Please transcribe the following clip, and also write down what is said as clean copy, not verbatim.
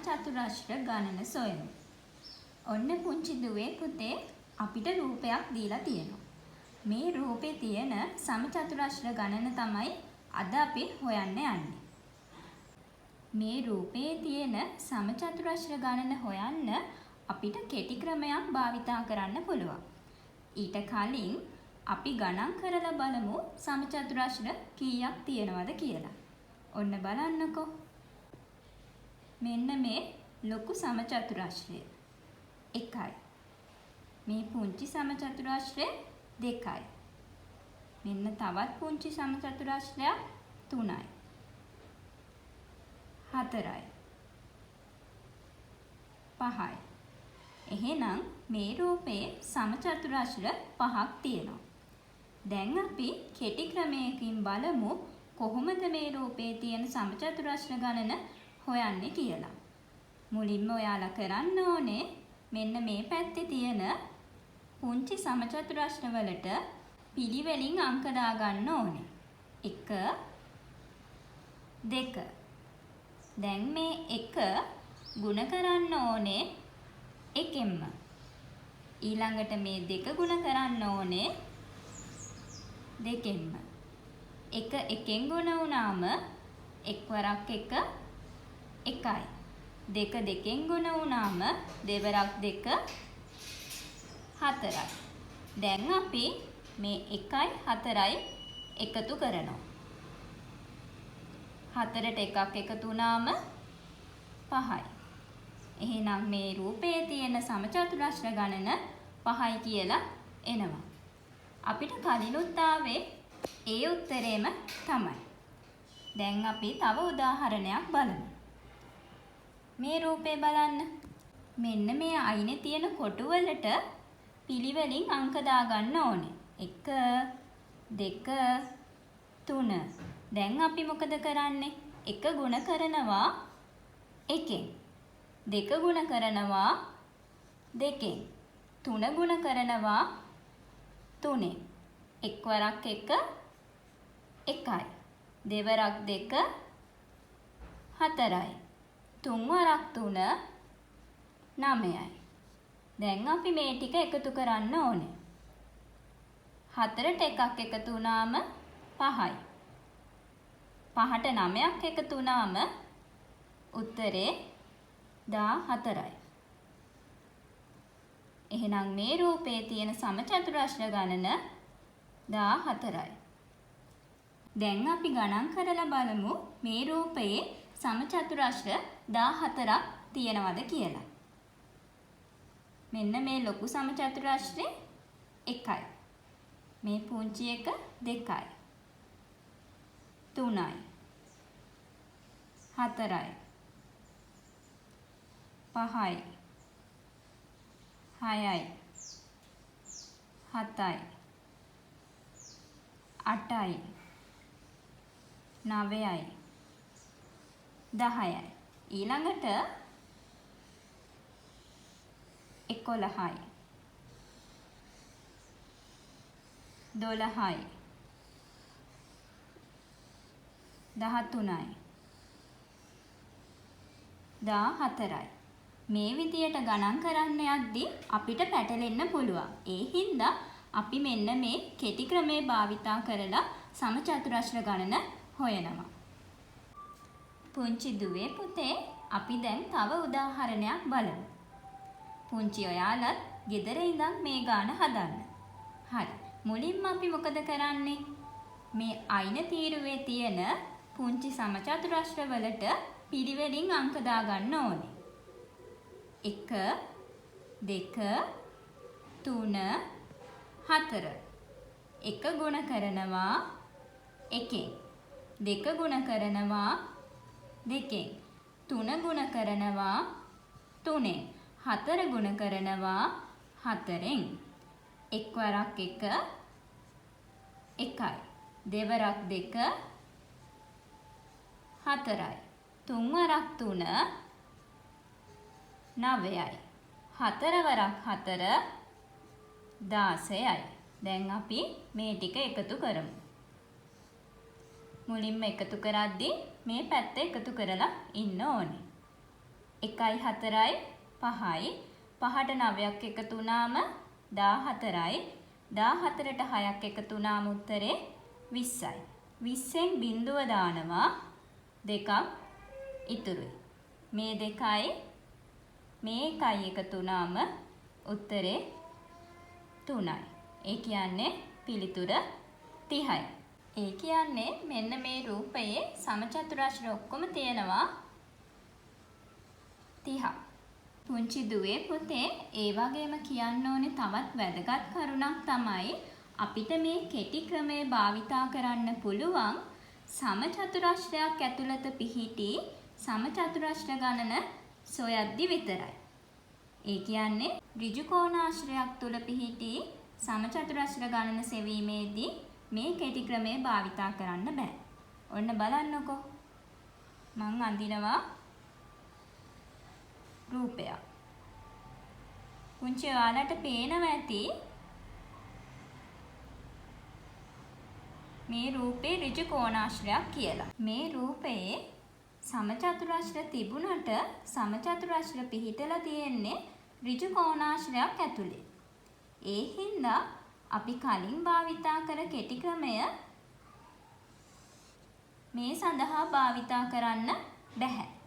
සමචතුරස්‍ර ගණන සොයමු. ඔන්න පුංචි දුවේ පුතේ අපිට රූපයක් දීලා තියෙනවා. මේ රූපේ තියෙන සමචතුරස්‍ර ගණන තමයි අද අපි හොයන්න යන්නේ. මේ රූපේ තියෙන සමචතුරස්‍ර ගණන හොයන්න අපිට කෙටි ක්‍රමයක් භාවිතා කරන්න පුළුවන්. ඊට කලින් අපි ගණන් කරලා බලමු සමචතුරස්‍ර කීයක් තියෙනවද කියලා. ඔන්න බලන්නකෝ. මෙන්න මේ ලොකු සමචතුරස්‍රය 1යි. මේ පුංචි සමචතුරස්‍රය 2යි. මෙන්න තවත් පුංචි සමචතුරස්‍රයක් 3යි. 4යි. 5යි. එහෙනම් මේ රූපයේ සමචතුරස්‍ර 5ක් තියෙනවා. දැන් අපි කෙටි ක්‍රමයකින් බලමු කොහොමද මේ රූපයේ තියෙන සමචතුරස්‍ර ගණන හොයන්නේ කියලා. මුලින්ම ඔයාලා කරන්න ඕනේ මෙන්න මේ පැත්තේ තියෙන පුංචි සමචතුරස්‍ර වලට පිළිවෙලින් අංක දාගන්න ඕනේ. 1 2. දැන් මේ 1 ගුණ කරන්න ඕනේ 1ෙන්ම. ඊළඟට මේ 2 ගුණ කරන්න ඕනේ 2ෙන්ම. 1 1ෙන් ගුණ වුණාම 1 වරක් 1 1යි. 2 2ෙන් ගුණ වුණාම 2 වරක් 2 4යි. දැන් අපි මේ 1යි 4යි එකතු කරනවා. 4ට එකක් එකතු වුණාම 5යි. එහෙනම් මේ රූපයේ තියෙන සමචතුරස්‍ර ගණන 5යි කියලා එනවා. අපිට කලිනුත් ආවේ ඒ උත්තරේම තමයි. දැන් අපි තව උදාහරණයක් බලමු. මේ රූපේ බලන්න. මෙන්න මේ අයිනේ තියෙන කොටු වලට පිළිවෙලින් අංක දාගන්න ඕනේ. 1 2 3. දැන් අපි මොකද කරන්නේ? 1 ගුණ කරනවා 1ෙන්. 2 ගුණ කරනවා 2ෙන්. 3 ගුණ කරනවා 3ෙන්. 1 වරක් 1 1යි. 2 වරක් 2 4යි. 3 වරක් 3 9යි. දැන් අපි මේ ටික එකතු කරන්න ඕනේ. 4ට එකක් එකතු වුණාම 5යි. 5ට 9ක් එකතු වුණාම උත්තරේ 14යි. එහෙනම් මේ රූපයේ තියෙන සමචතුරස්‍ර ගණන 14යි. දැන් අපි ගණන් කරලා බලමු මේ රූපයේ සමචතුරස්‍ර 14ක් තියෙනවද කියලා. මෙන්න මේ ලොකු සමචතුරස්‍රය 1යි. මේ පුංචි එක 2යි. 3යි. 4යි. 5යි. 6යි. 7යි. 8යි. 9යි. 10යි. ඊළඟට 11යි. 12යි. 13යි. 14යි. මේ විදියට ගණන් කරන්න යද්දී අපිට පැටලෙන්න පුළුවන්. ඒ හින්දා අපි මෙන්න මේ කෙටි ක්‍රමේ භාවිතා කරලා සමචතුරස්‍ර ගණන හොයනවා. පුංචි දුවේ පුතේ අපි දැන් තව උදාහරණයක් බලමු. පුංචි ඔයාලත් ගෙදර ඉඳන් මේ ගාන හදන්න. හරි. මුලින්ම අපි මොකද කරන්නේ? මේ අයින තීරුවේ තියෙන පුංචි සමචතුරස්‍ර වලට පිළිවෙලින් අංක දාගන්න ඕනේ. 1 2 3 4. 1 ගුණ කරනවා 1ෙන්. 2 ගුණ කරනවා 2ෙන්. 3 ගුණ කරනවා 3ෙන්. 4 ගුණ කරනවා 4ෙන්. 1 වරක් 1 1යි. 2 වරක් 2 4යි. 3 වරක් 3 9යි. 4 වරක් 4 16යි. දැන් අපි මේ ටික එකතු කරමු. මුලින්ම එකතු කරද්දී මේ පැත්ත එකතු කරලා ඉන්න ඕනේ. 1යි 4යි 5යි 5ට 9ක් එකතු වුණාම 14යි 14ට 6ක් එකතු වුණාම උත්තරේ 20යි 20න් බිඳුව දානවා 2ක් ඉතුරුයි මේ 2යි මේ 1යි එකතු වුණාම උත්තරේ 3යි ඒ කියන්නේ පිළිතුර 30යි ඒ කියන්නේ මෙන්න මේ රූපයේ සමචතුරාශ්‍ර ඔක්කොම තියෙනවා 30ක්. පුංචි දුවේ පුතේ ඒ වගේම කියන්න ඕනේ තවත් වැදගත් කරුණක් තමයි අපිට මේ කෙටි ක්‍රමය භාවිතා කරන්න පුළුවන් සමචතුරාශ්‍රයක් ඇතුළත පිහිටි සමචතුරාශ්‍ර ගණන සොයද්දි විතරයි. ඒ කියන්නේ ඍජු කෝණාශ්‍රයක් තුල පිහිටි සමචතුරාශ්‍ර ගණන සෙවීමේදී මේ කෙටි ක්‍රමය භාවිතා කරන්න බෑ. ඔන්න බලන්නකෝ. මං අඳිනවා රූපයක්. පුංචි ඔයාලට පේනවා ඇති මේ රූපේ ඍජු කෝණාශ්‍රයක් කියලා. මේ රූපයේ සමචතුරාශ්‍ර තිබුණට සමචතුරාශ්‍ර පිහිටලා තියෙන්නේ ඍජු කෝණාශ්‍රයක් ඇතුලේ. ඒ හින්දා අපි කලින් භාවිතා කර කෙටි ක්‍රමය මේ සඳහා භාවිතා කරන්න බැහැ.